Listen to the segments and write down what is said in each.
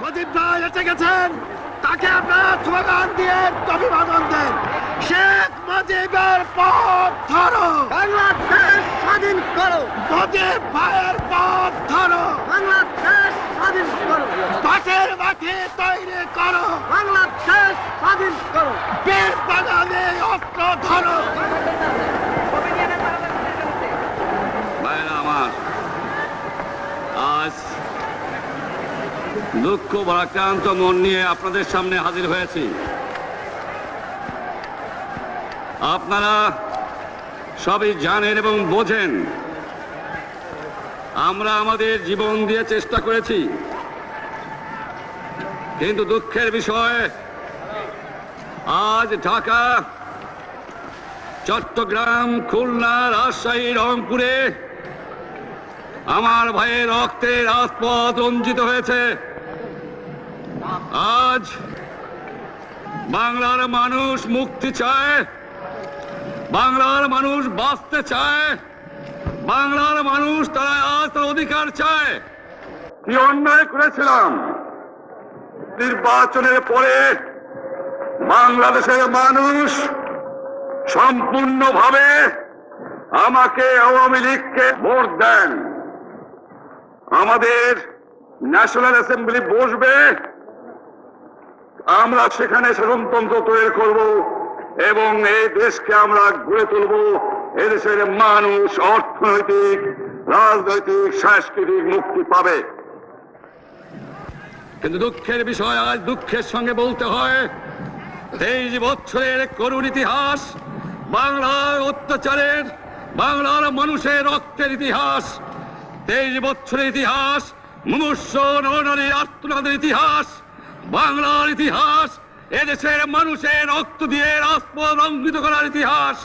মুজিব ভাই এসে গেছেন, তাকে আপনারা স্লোগান দিয়ে অভিবাদন দেন। শেখ মুজিবের পথ ধরো, বাংলাদেশ স্বাধীন করো। মুজিব ভাইয়ের পথ ধরো, বাংলাদেশ স্বাধীন করো। পাশের মাঠে তৈরি করো, বাংলাদেশ স্বাধীন করো। বীর বাঙালি অস্ত্র ধরো। ভাইরা আমার, আজ দুঃখ ভারাক্রান্ত মন নিয়ে আপনাদের সামনে হাজির হয়েছি। আপনারা সবই জানেন এবং বোঝেন আমরা আমাদের জীবন দিয়ে চেষ্টা করেছি, কিন্তু দুঃখের বিষয় আজ ঢাকা, চট্টগ্রাম, খুলনা, রাজশাহী, রংপুরে আমার ভাইয়ের রক্তে রাজপথ রঞ্জিত হয়েছে। আজ বাংলার মানুষ মুক্তি চায়, বাংলার মানুষ বাঁচতে চায়, বাংলার মানুষ তারা আজ তার অধিকার চায়। কি অন্যায় করেছিলাম নির্বাচনের পরে বাংলাদেশের মানুষ সম্পূর্ণভাবে আমাকে আওয়ামী লীগকে ভোট দেন। আমাদের ন্যাশনাল অ্যাসেম্বলি বসবে, আমরা সেখানে শাসনতন্ত্র তৈরি করব এবং এই দেশকে আমরা গড়ে তুলব। এদেশের মানুষ অর্থনৈতিক, রাজনৈতিক, সাংস্কৃতিক মুক্তি পাবে। কিন্তু দুঃখের বিষয়, আজ দুঃখের সঙ্গে বলতে হয় 23 বছরের করুণ ইতিহাস, বাংলার অত্যাচারের, বাংলার মানুষের রক্তের ইতিহাস, 23 বছরের ইতিহাস, মুমূর্ষ নরনারীর আর্তনাদের ইতিহাস, বাংলার ইতিহাস, এদেশের মানুষের রক্ত দিয়ে রাজপথ রঞ্জিত করার ইতিহাস।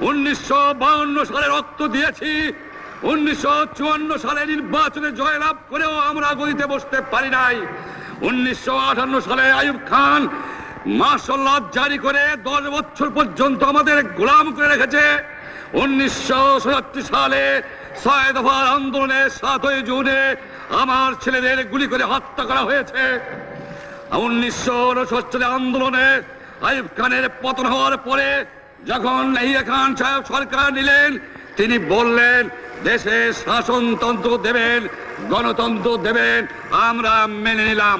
1952 সালে রক্ত দিয়েছি, 1954 সালে নির্বাচনে জয়লাভ করেও আমরা গদিতে বসতে পারি নাই। 1958 সালে আইয়ুব খান মার্শাল ল জারি করে 10 বছর পর্যন্ত আমাদের গোলাম করে রেখেছে। 1967 সালে 6 দফার আন্দোলনের 7ই জুনে আমার ছেলেদের গুলি করে হত্যা করা হয়েছে। 1969 সালে আন্দোলনে আইয়ুব খানের পতন হওয়ার পরে যখন ইয়াহিয়া খান সাহেব সরকার নিলেন, তিনি বললেন দেশে শাসনতন্ত্র দেবেন, গণতন্ত্র দেবেন, আমরা মেনে নিলাম।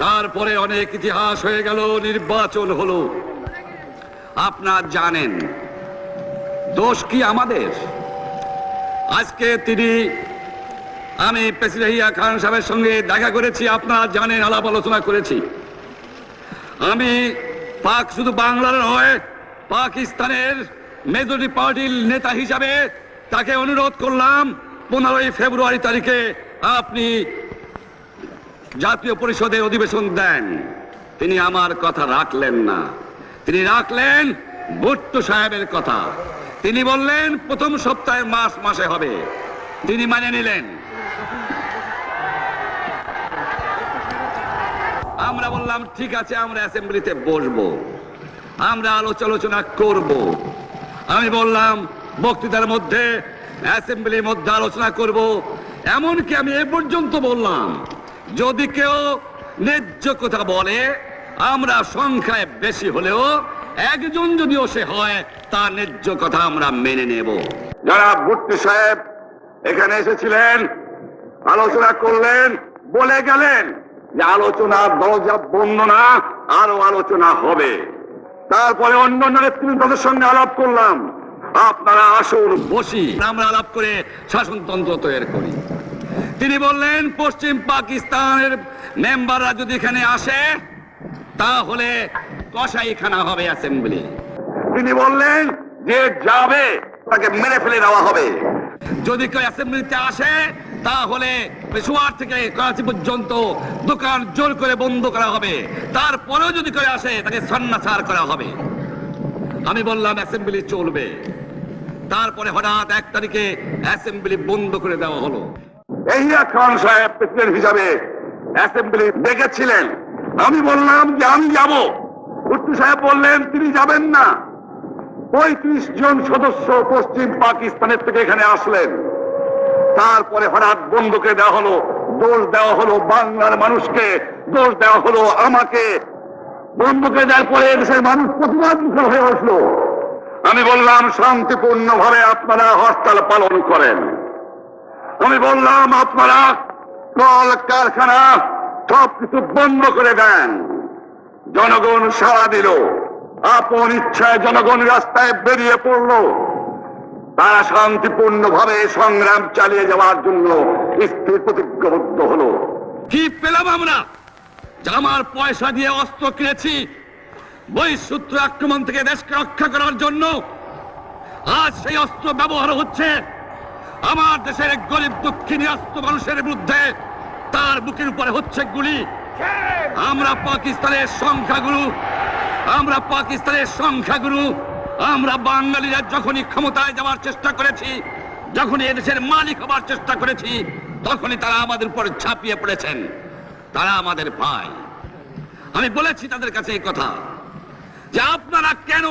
তারপরে অনেক ইতিহাস হয়ে গেল, নির্বাচন হলো। আপনারা জানেন দোষ কি আমাদের? আজকে আমি প্রেসিডেন্ট ইয়াহিয়া খান সাহেবের সঙ্গে দেখা করেছি, আপনারা জানেন, আলাপ আলোচনা করেছি। আমি শুধু বাংলার নয়, পাকিস্তানের মেজরিটি পার্টির নেতা হিসাবে তাকে অনুরোধ করলাম 15 ফেব্রুয়ারি তারিখে আপনি জাতীয় পরিষদের অধিবেশন দেন। তিনি আমার কথা রাখলেন না, তিনি রাখলেন ভুট্টো সাহেবের কথা। তিনি বললেন প্রথম সপ্তাহে মাসে হবে, তিনি মানে নিলেন। আমরা বললাম ঠিক আছে, আমরা অ্যাসেম্বলিতে বসবো, আমরা আলোচনা করব। আমি বললাম বক্তৃতার মধ্যে, অ্যাসেম্বলির মধ্যে আলোচনা করব। এমনকি আমি এ পর্যন্ত বললাম যদি কেউ ন্যায্য কথা বলে, আমরা সংখ্যায় বেশি হলেও একজন যদিও সে হয়, তার ন্যায্য কথা আমরা মেনে নেব। যারা ভুট্টো সাহেব এখানে এসেছিলেন, আলোচনা করলেন, বলে গেলেন যে আলোচনার দরজা বন্ধ না, আরো আলোচনা হবে। তারপরে অন্য নেতৃত্বের সঙ্গে আলাপ করলাম, আপনারা আসুন বসি, আমরা আলাপ করে শাসনতন্ত্র তৈরি করি। তিনি বললেন পশ্চিম পাকিস্তানের মেম্বাররা যদি এখানে আসে তাহলে কসাইখানা হবে অ্যাসেম্বলি। তিনি বললেন যে যাবে তাকে মেরে ফেলে দেওয়া হবে। যদি কেউ অ্যাসেম্বলিতে আসে তাহলে পেশোয়ার থেকে করাচি পর্যন্ত দোকান জোর করে বন্ধ করা হবে, তারপরেও যদি কেউ আসে তাকে সন্ন্যাসার করা হবে। আমি বললাম অ্যাসেম্বলি চলবে। তারপরে হঠাৎ 1 তারিখে অ্যাসেম্বলি বন্ধ করে দেওয়া হলো। ইয়াহিয়া খান সাহেব প্রেসিডেন্ট হিসাবে অ্যাসেম্বলি ডেকেছিলেন, আমি বললাম যে আমি যাব। ভুট্টো সাহেব বললেন তিনি যাবেন না। 35 জন সদস্য পশ্চিম পাকিস্তানের থেকে এখানে আসলেন। তারপরে হঠাৎ বন্ধ করে দেওয়া হলো, দোষ দেওয়া হলো বাংলার মানুষকে, দোষ দেওয়া হলো আমাকে। বন্ধুকে দেওয়ার পরে দেশের মানুষ প্রতিবাদ মুখর হয়ে আসলো। আমি বললাম শান্তিপূর্ণভাবে আপনারা হরতাল পালন করেন। আমি বললাম আপনারা কল কারখানা সবকিছু বন্ধ করে দেন। জনগণ সাড়া দিল, আপন ইচ্ছায় জনগণ রাস্তায় বেরিয়ে পড়ল। তারা শান্তিপূর্ণভাবে সংগ্রাম চালিয়ে যাওয়ার জন্য স্থির প্রতিজ্ঞাবদ্ধ হলো। কি পেলাম আমরা? আমার পয়সা দিয়ে অস্ত্র কিনেছি বহিঃশত্রু আক্রমণ থেকে দেশকে রক্ষা করার জন্য। আজ সেই অস্ত্র ব্যবহার হচ্ছে আমার দেশের গরিব দুঃখী নিরস্ত মানুষের বিরুদ্ধে। তার বুকের উপরে হচ্ছে গুলি। আমরা পাকিস্তানের সংখ্যাগুরু, আমরা বাঙালিরা যখনই ক্ষমতায় যাওয়ার চেষ্টা করেছি, যখনই এদেশের মালিক হবার চেষ্টা করেছি, তখনই তারা আমাদের উপর ঝাঁপিয়ে পড়েছেন। তারা আমাদের ভাই। আমি বলেছি তাদের কাছে এই কথা যে আপনারা কেন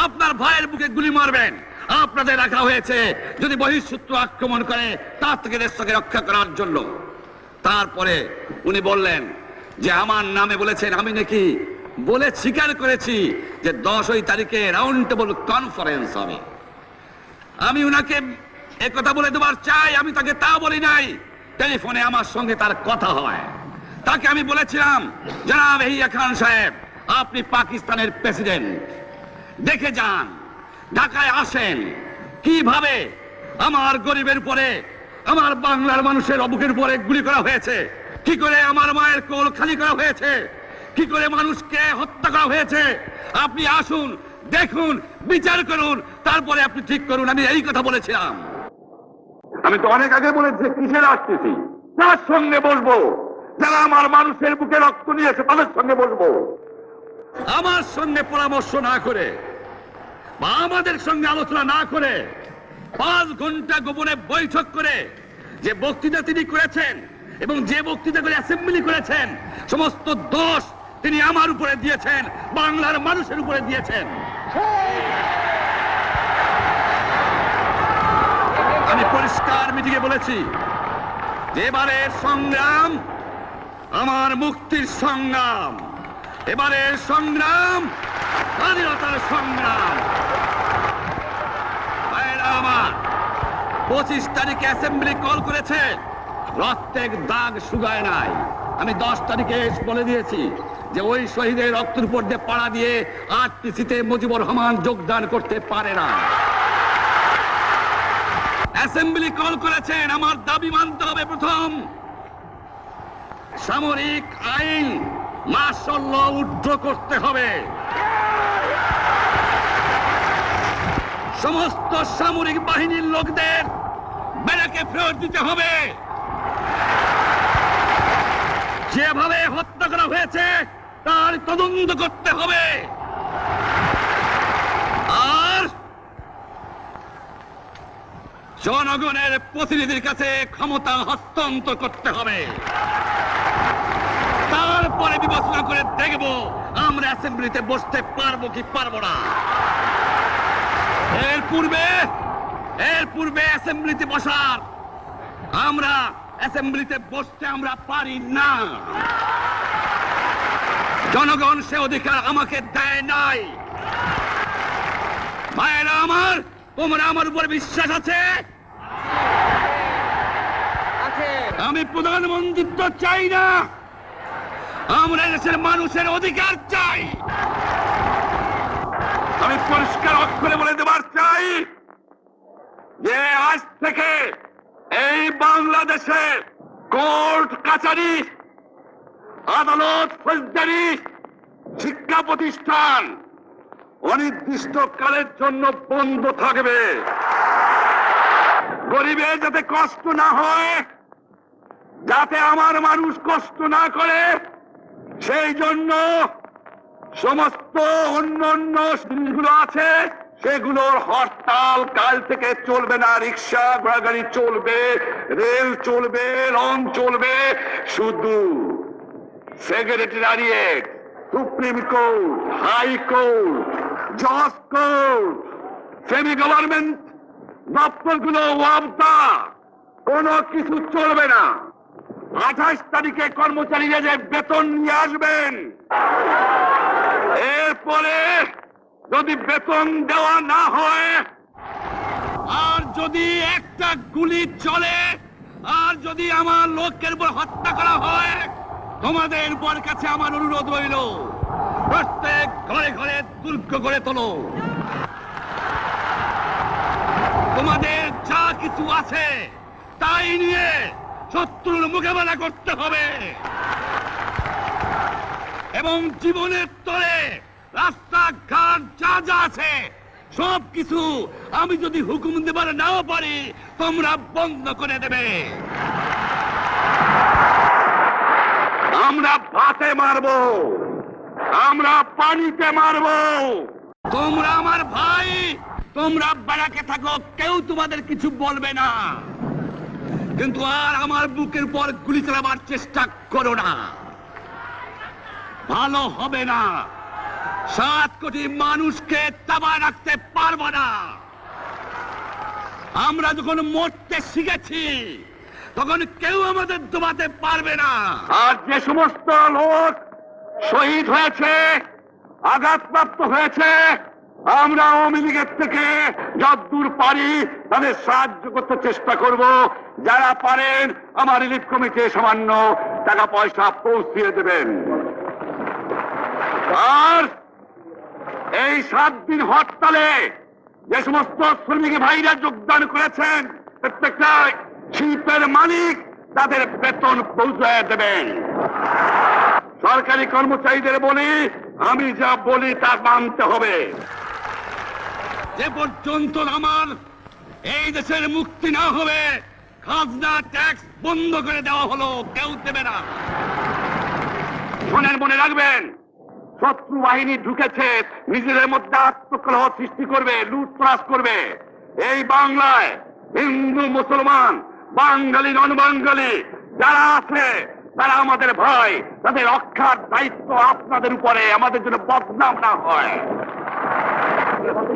আপনার ভাইয়ের বুকে গুলি মারবেন? আপনাদের রাখা হয়েছে যদি বহিঃশত্রু আক্রমণ করে তার থেকে দেশকে রক্ষা করার জন্য। তারপরে উনি বললেন যে আমার নামে বলেছেন, আমি নাকি বলে স্বীকার করেছি যে 10 তারিখে রাউন্ড টেবল কনফারেন্স হবে। আমি উনাকে একথা বলে দেবার চাই, আমি তাকে তা বলি নাই। টেলিফোনে আমার সঙ্গে তার কথা হয়। তাকে আমি বলেছিলাম, জনাব ইয়াহিয়া খান সাহেব, আপনি পাকিস্তানের প্রেসিডেন্ট, দেখে যান, ঢাকায় আসেন কিভাবে আমার গরিবের উপরে, আমার বাংলার মানুষের বুকের উপরে গুলি করা হয়েছে, কি করে আমার মায়ের কোল খালি করা হয়েছে, কি করে মানুষকে হত্যা করা হয়েছে। আপনি আসুন, দেখুন, বিচার করুন, তারপরে আপনি ঠিক করুন। আমি এই কথা বলেছিলাম। আমি তো অনেক আগে বলেছি কিসের আসতেছি, তার সঙ্গে বসবো, যারা আমার মানুষের বুকে রক্ত নিয়েছে তাদের সঙ্গে বসবো। আমার সঙ্গে পরামর্শ না করে বা আমাদের সঙ্গে আলোচনা না করে 5 ঘন্টা গোপনে বৈঠক করে যে বক্তৃতা তিনি করেছেন এবং যে বক্তৃতা করে অ্যাসেম্বলি করেছেন, সমস্ত দোষ তিনি আমার উপরে দিয়েছেন, বাংলার মানুষের উপরে দিয়েছেন। আমি পরিষ্কার মিটিংয়ে বলেছি যে এবারের সংগ্রাম আমার মুক্তির সংগ্রাম, এবারের সংগ্রাম স্বাধীনতার সংগ্রাম। আমার 25 তারিখে অ্যাসেম্বলি কল করেছে, রক্তের দাগ শুকায় নাই। আমি 10 তারিখে বলে দিয়েছি যে ওই শহীদের রক্তের উপর দিয়ে পাড়া দিয়ে আরটিসিতে মুজিবুর রহমান যোগদান করতে পারে না। অ্যাসেম্বলি কল করেছেন, আমার দাবি মানতে হবে। প্রথম, সামরিক আইন মার্শাল ল উড্র করতে হবে। সমস্ত সামরিক বাহিনীর লোকদের ব্যারাকে ফেরত দিতে হবে। যেভাবে হত্যা করা হয়েছে তার তদন্ত করতে হবে। আর জনগণের প্রতিনিধির কাছে ক্ষমতা হস্তান্তর করতে হবে। তারপরে বিবেচনা করে দেখব আমরা অ্যাসেম্বলিতে বসতে পারবো কি পারবো না। এর পূর্বে অ্যাসেম্বলিতে বসার, আমরা অ্যাসেম্বলিতে বসতে আমরা পারি না। জনগণ সে অধিকার আমাকে দেয় নাই। ভাইয়েরা আমার, তোমরা আমার উপর বিশ্বাস আছে? আমি প্রধানমন্ত্রিত্ব চাই না, আমরা দেশের মানুষের অধিকার চাই। আমি পরিষ্কার অক্ষরে বলে দেবার চাই যে আজ থেকে এই বাংলাদেশে কোর্ট কাছারি, আদালত, ফৌজদারি, শিক্ষা প্রতিষ্ঠান অনির্দিষ্ট কালের জন্য বন্ধ থাকবে। গরিবের যাতে কষ্ট না হয়, যাতে আমার মানুষ কষ্ট না করে, সেই জন্য সমস্ত অন্যান্য জিনিসগুলো আছে সেগুলোর হরতাল কাল থেকে চলবে না। রিক্সা ঘোড়াগাড়ি চলবে, রেল চলবে, লঞ্চ চলবে। শুধু secretariat, supreme court, high court, জজ কোর্ট, সেমি গভর্নমেন্ট দপ্তরগুলো ওয়াবদা, কোনো কিছু চলবে না। 28 তারিখে কর্মচারীরা যে বেতন নিয়ে আসবেন, এরপরে যদি বেতন দেওয়া না হয়, আর যদি একটা গুলি চলে, আর যদি আমার লোকের উপর হত্যা করা হয়, তোমাদের উপর কাছে আমার অনুরোধ রইল, প্রত্যেক ঘরে ঘরে দুর্গ গড়ে তোলো। তোমাদের যা কিছু আছে তাই নিয়ে শত্রুর মোকাবেলা করতে হবে, এবং জীবনের তরে রাস্তাঘাট যা যা আছে সব কিছু আমি যদি হুকুম দেবার নাও পারি, তোমরা বন্ধ করে দেবে। আমরা ভাতে মারবো, আমরা পানিতে মারবো। তোমরা আমার ভাই, তোমরা বাড়াকে থাকো, কেউ তোমাদের কিছু বলবে না, কিন্তু আর আমার বুকের উপর গুলি চালাবার চেষ্টা করো না, ভালো হবে না। 7 কোটি মানুষকে তাবা রাখতে পারবো না। আমরা যখন মরতে শিখেছি তখন কেউ আমাদের দবাতে পারবে না। আর যে সমস্ত লোক শহীদ হয়েছে, আঘাতপ্রাপ্ত হয়েছে, আমরা আওয়ামী লীগের থেকে যতদূর পারি তাদের সাহায্য করতে চেষ্টা করব। যারা পারেন আমার রিলিফ কমিটি সামান্য টাকা পয়সা পৌঁছিয়ে দেবেন। আর এই 7 দিন হরতালে যে সমস্ত শ্রমিক ভাইরা যোগদান করেছেন, প্রত্যেকটা শিল্পের মালিক তাদের বেতন পৌঁছায় দেবেন। সরকারি কর্মচারীদের বলি, আমি যা বলি তা মানতে হবে। যে পর্যন্ত আমার এই দেশের মুক্তি না হবে, খাজনা ট্যাক্স বন্ধ করে দেওয়া হলো, কেউ দেবে না। শোনেন, মনে রাখবেন, শত্রু বাহিনী ঢুকেছে, নিজেদের মধ্যে আত্মকলহ সৃষ্টি করবে, লুটতরাজ করবে। এই বাংলায় হিন্দু মুসলমান, বাঙালি নন বাঙালি যারা আছে তারা আমাদের ভাই, তাদের রক্ষার দায়িত্ব আপনাদের উপরে, আমাদের জন্য বদনাম না হয়।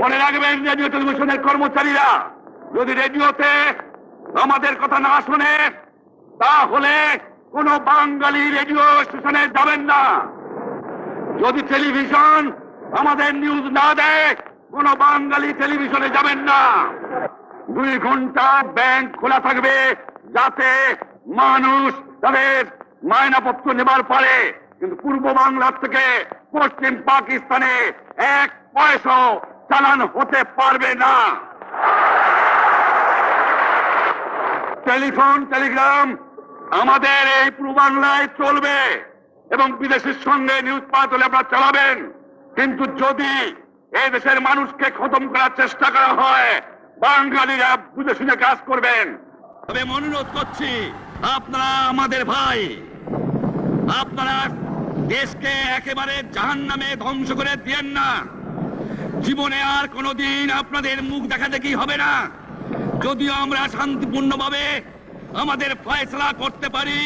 মনে রাখবেন, রেডিও টেলিভিশনের কর্মচারীরা যদি রেডিওতে আমাদের কথা না শোনে, তাহলে কোন বাঙালি রেডিও স্টেশনে যাবেন না। যদি টেলিভিশন আমাদের নিউজ না দেয়, কোন বাঙালি টেলিভিশনে যাবেন না। 2 ঘন্টা ব্যাংক খোলা থাকবে, যাতে মানুষ তাদের মায়নাপত্র নেবার পারে, কিন্তু পূর্ব বাংলার থেকে পশ্চিম পাকিস্তানে 1 পয়সা চালান হতে পারবে না। টেলিফোন টেলিগ্রাম আমাদের এই পূর্ব বাংলায় চলবে, এবং বিদেশের সঙ্গে নিউজ পাঠ হলে আপনারা চালাবেন, কিন্তু যদি এই দেশের মানুষকে খতম করার চেষ্টা করা হয়, বাঙালিরা বুঝে শুনে কাজ করবেন। তবে অনুরোধ করছি, আপনারা আমাদের ভাই, আপনারা দেশকে একেবারে জাহান্নামে ধ্বংস করে দিয়েন না। জীবনে আর কোনোদিন আপনাদের মুখ দেখা দেখি হবে না। যদিও আমরা শান্তিপূর্ণভাবে আমাদের ফয়সলা করতে পারি,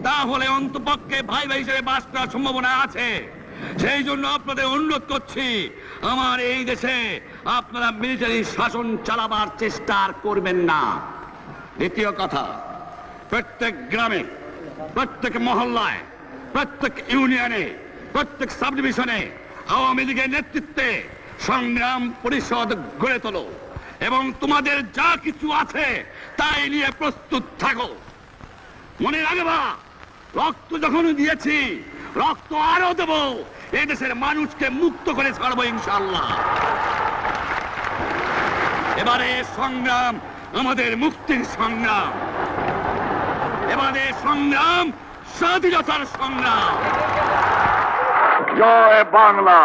তাহলে অন্তপক্ষে ভাই ভাই হিসেবে বাস করার সম্ভাবনা আছে। সেই জন্য আপনাদের অনুরোধ করছি, আমার এই দেশে আপনারা মিলিটারি শাসন চালাবার চেষ্টা করবেন না। দ্বিতীয় কথা, প্রত্যেক গ্রামে, প্রত্যেক মহল্লায়, প্রত্যেক ইউনিয়নে, প্রত্যেক সাব ডিভিশনে আওয়ামী লীগের নেতৃত্বে সংগ্রাম পরিষদ গড়ে তোলো, এবং তোমাদের যা কিছু আছে তাই নিয়ে প্রস্তুত থাকো। মনে রাখবা, রক্ত যখন দিয়েছি, রক্ত আরো দেব, এই দেশের মানুষকে মুক্ত করে ছাড়বো ইনশাআল্লাহ। এবারে সংগ্রাম আমাদের মুক্তির সংগ্রাম, এবারে সংগ্রাম স্বাধীনতার সংগ্রাম। জয় বাংলা।